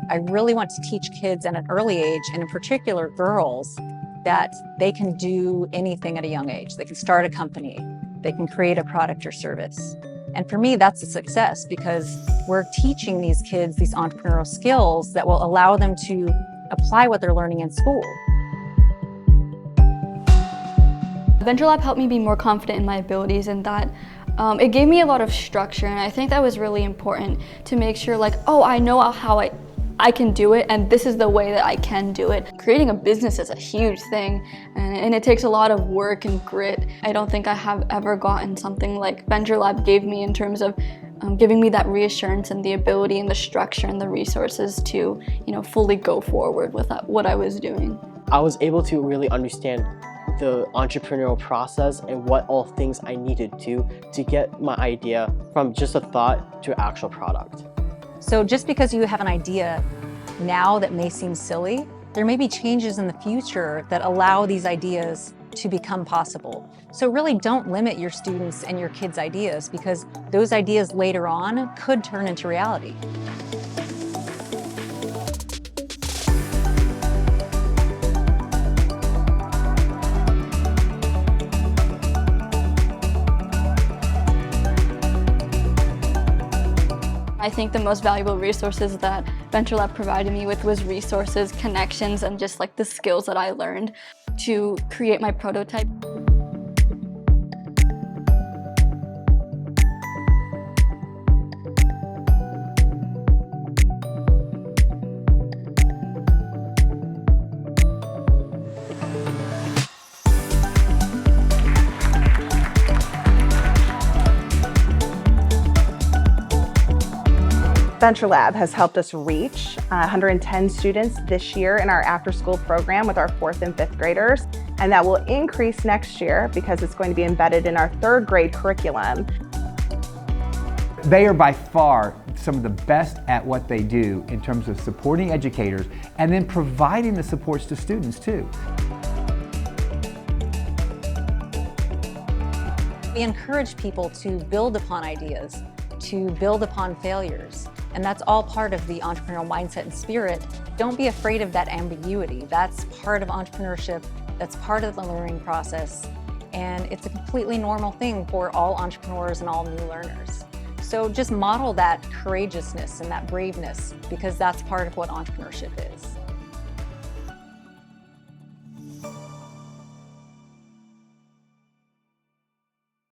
I really want to teach kids at an early age, and in particular girls, that they can do anything at a young age. They can start a company, they can create a product or service. And for me, that's a success because we're teaching these kids these entrepreneurial skills that will allow them to apply what they're learning in school. VentureLab helped me be more confident in my abilities, and that it gave me a lot of structure, and I think that was really important to make sure oh, I know how I can do it, and this is the way that I can do it. Creating a business is a huge thing, and it takes a lot of work and grit. I don't think I have ever gotten something like VentureLab gave me in terms of giving me that reassurance and the ability and the structure and the resources to fully go forward with what I was doing. I was able to really understand the entrepreneurial process and what all things I needed to get my idea from just a thought to actual product. So just because you have an idea now that may seem silly, there may be changes in the future that allow these ideas to become possible. So really don't limit your students and your kids' ideas, because those ideas later on could turn into reality. I think the most valuable resources that VentureLab provided me with was resources, connections, and just the skills that I learned to create my prototype. VentureLab has helped us reach 110 students this year in our after-school program with our 4th and 5th graders, and that will increase next year because it's going to be embedded in our 3rd grade curriculum. They are by far some of the best at what they do in terms of supporting educators and then providing the supports to students too. We encourage people to build upon ideas, to build upon failures. And that's all part of the entrepreneurial mindset and spirit. Don't be afraid of that ambiguity. That's part of entrepreneurship. That's part of the learning process. And it's a completely normal thing for all entrepreneurs and all new learners. So just model that courageousness and that braveness, because that's part of what entrepreneurship is.